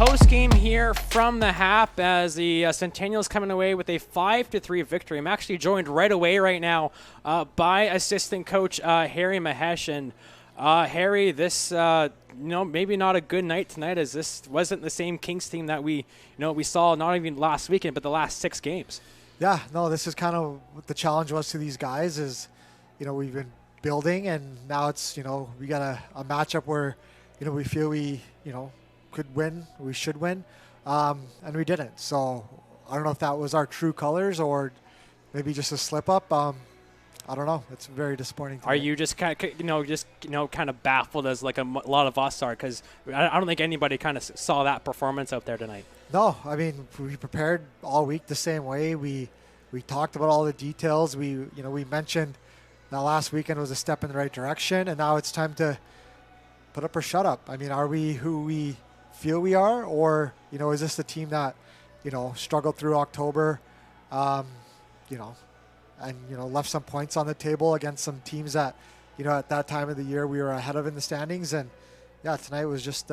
Post-game here from the HAP as the Centennials coming away with a 5-3 victory. I'm actually joined right away right now by assistant coach Harry Mahesh. And Harry, this maybe not a good night tonight, as this wasn't the same Kings team that we saw not even last weekend but the last 6 games. Yeah, no, this is kind of what the challenge was to these guys is, we've been building, and now it's, we got a matchup where, we feel we, could win, we should win, and we didn't. So I don't know if that was our true colors or maybe just a slip up. I don't know. It's very disappointing. Are you just kind of, kind of baffled as like a lot of us are, because I don't think anybody kind of saw that performance out there tonight? No, I mean, we prepared all week the same way. We talked about all the details. We mentioned that last weekend was a step in the right direction, and now it's time to put up or shut up. I mean, are we who we feel we are, or is this the team that struggled through October, and left some points on the table against some teams that at that time of the year we were ahead of in the standings? And yeah, tonight was just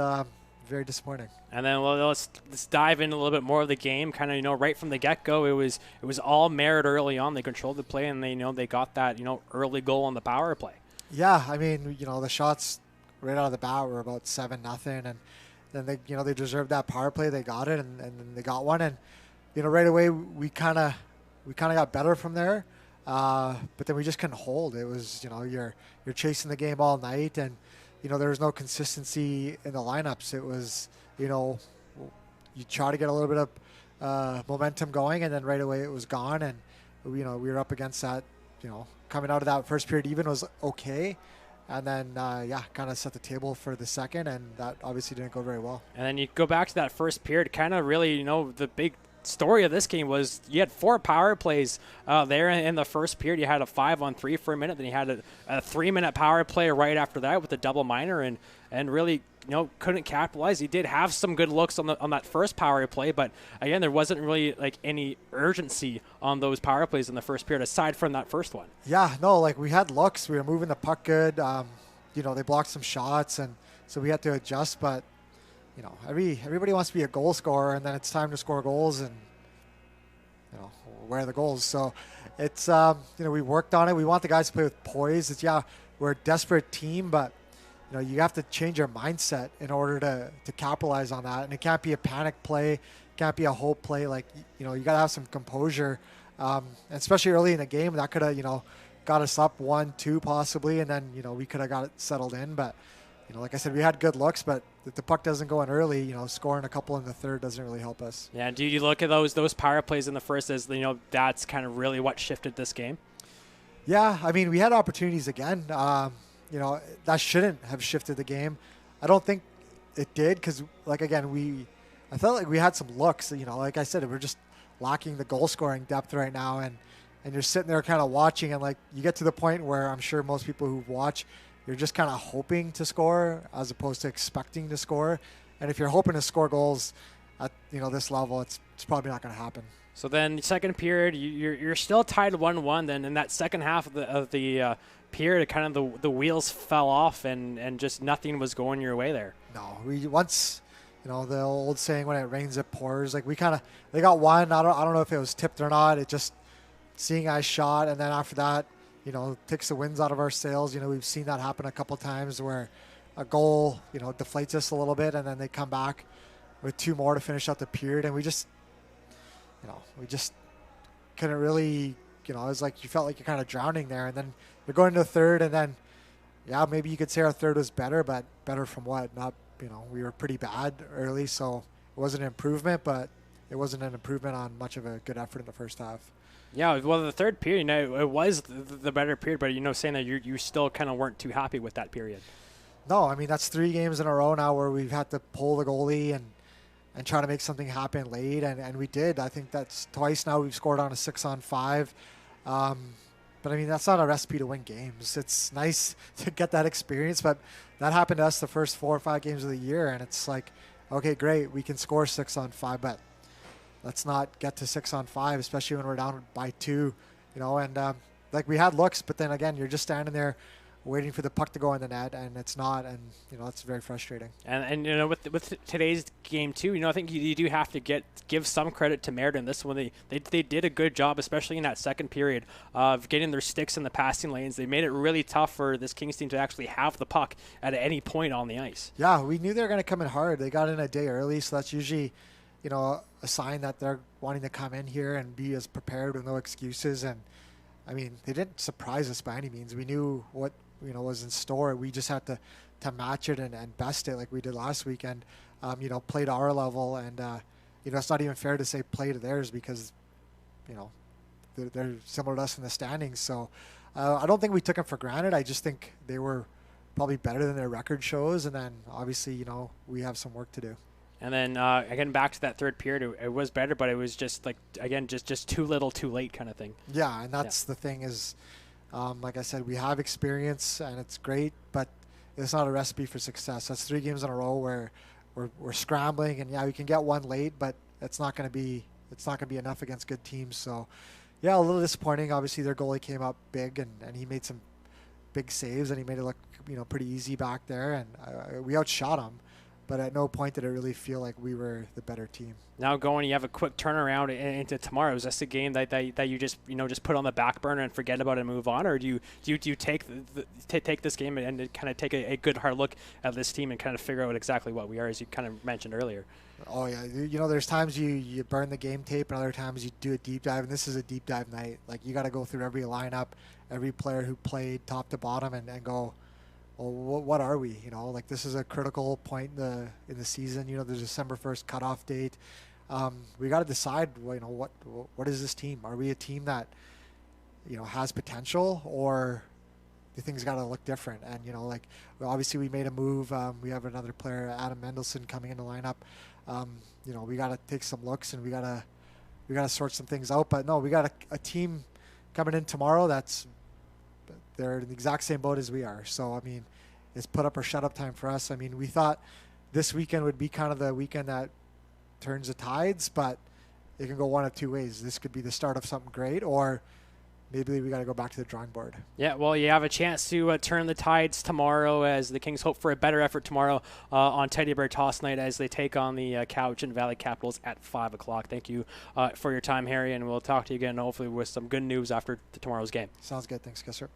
very disappointing. And then let's dive in a little bit more of the game. Kind of right from the get-go, it was all Merritt early on. They controlled the play, and they got that early goal on the power play. Yeah, I mean the shots right out of the bat were about 7-0, and then they deserved that power play. They got it, and then they got one, and right away we kind of got better from there. But then we just couldn't hold. It was you're chasing the game all night, and there was no consistency in the lineups. It was you try to get a little bit of momentum going, and then right away it was gone. And we were up against that. Coming out of that first period even was okay. And then, kind of set the table for the second, and that obviously didn't go very well. And then you go back to that first period, kind of really, the big story of this game was you had 4 power plays there in the first period. You had a 5-on-3 for a minute, then you had a 3-minute power play right after that with a double minor, and really couldn't capitalize. He did have some good looks on that first power play, but again, there wasn't really like any urgency on those power plays in the first period aside from that first one. Yeah, no, like we had looks. We were moving the puck good. They blocked some shots, and so we had to adjust, but everybody wants to be a goal scorer, and then it's time to score goals, and where are the goals? So it's we worked on it. We want the guys to play with poise. We're a desperate team, but you have to change your mindset in order to capitalize on that, and it can't be a panic play, it can't be a hope play. Like you got to have some composure, and especially early in the game that could have got us up 1-2 possibly, and then we could have got it settled in, but. Like I said, we had good looks, but if the puck doesn't go in early, scoring a couple in the third doesn't really help us. Yeah, do you look at those power plays in the first as, that's kind of really what shifted this game? Yeah, I mean, we had opportunities again. That shouldn't have shifted the game. I don't think it did because, I felt like we had some looks. Like I said, we're just lacking the goal-scoring depth right now, and you're sitting there kind of watching, and, you get to the point where I'm sure most people who watch – you're just kind of hoping to score as opposed to expecting to score. And if you're hoping to score goals at this level, it's probably not going to happen. So then second period, you're still tied 1-1. Then in that second half of the period, kind of the wheels fell off and just nothing was going your way there. No, the old saying, when it rains it pours. They got one. I don't know if it was tipped or not. It just seeing I shot, and then after that. Takes the winds out of our sails. We've seen that happen a couple times where a goal, deflates us a little bit, and then they come back with 2 more to finish out the period. And we just couldn't really, it was like you felt like you're kind of drowning there. And then you're going to the third, and then, maybe you could say our third was better, but better from what? Not, we were pretty bad early, so it wasn't an improvement, but it wasn't an improvement on much of a good effort in the first half. Yeah, well, the third period, it was the better period, but saying that you still kind of weren't too happy with that period. No, I mean, that's 3 games in a row now where we've had to pull the goalie and try to make something happen late, and we did. I think that's twice now we've scored on a 6-on-5. But, I mean, that's not a recipe to win games. It's nice to get that experience, but that happened to us the first 4 or 5 games of the year, and it's like, okay, great, we can score 6-on-5, but let's not get to 6-on-5, especially when we're down by 2, and we had looks, but then again, you're just standing there waiting for the puck to go in the net, and it's not, and it's very frustrating. And with today's game too, I think you do have to give some credit to Merritt in this one. They did a good job, especially in that second period, of getting their sticks in the passing lanes. They made it really tough for this Kings team to actually have the puck at any point on the ice. Yeah, we knew they were going to come in hard. They got in a day early, so that's usually a sign that they're wanting to come in here and be as prepared with no excuses. And I mean, they didn't surprise us by any means. We knew what was in store. We just had to match it and best it like we did last weekend. Play to our level, and it's not even fair to say play to theirs because they're similar to us in the standings. So I don't think we took them for granted. I just think they were probably better than their record shows, and then obviously we have some work to do. And then again, back to that third period, it was better, but it was just just too little, too late kind of thing. Yeah, and that's the thing is, like I said, we have experience and it's great, but it's not a recipe for success. That's 3 games in a row where we're scrambling, and we can get one late, but it's not going to be enough against good teams. So, a little disappointing. Obviously, their goalie came up big, and he made some big saves, and he made it look pretty easy back there, and we outshot him. But at no point did it really feel like we were the better team. Now you have a quick turnaround into tomorrow. Is this a game that you just just put on the back burner and forget about it and move on, or do you take take this game and kind of take a good hard look at this team and kind of figure out exactly what we are, as you kind of mentioned earlier? Oh yeah, there's times you burn the game tape, and other times you do a deep dive, and this is a deep dive night. Like, you got to go through every lineup, every player who played top to bottom, and go, well, what are we? Like, this is a critical point in the season. The December 1st cutoff date. We got to decide. What is this team? Are we a team that has potential, or do things got to look different? And obviously we made a move. We have another player, Adam Mendelson, coming in the lineup. We got to take some looks, and we got to sort some things out. But no, we got a team coming in tomorrow they're in the exact same boat as we are. So, I mean, it's put up or shut up time for us. I mean, we thought this weekend would be kind of the weekend that turns the tides, but it can go one of 2 ways. This could be the start of something great, or maybe we got to go back to the drawing board. Yeah, well, you have a chance to turn the tides tomorrow, as the Kings hope for a better effort tomorrow on Teddy Bear Toss Night, as they take on the Cowichan Valley Capitals at 5 o'clock. Thank you for your time, Harry, and we'll talk to you again hopefully with some good news after tomorrow's game. Sounds good. Thanks, Kisser.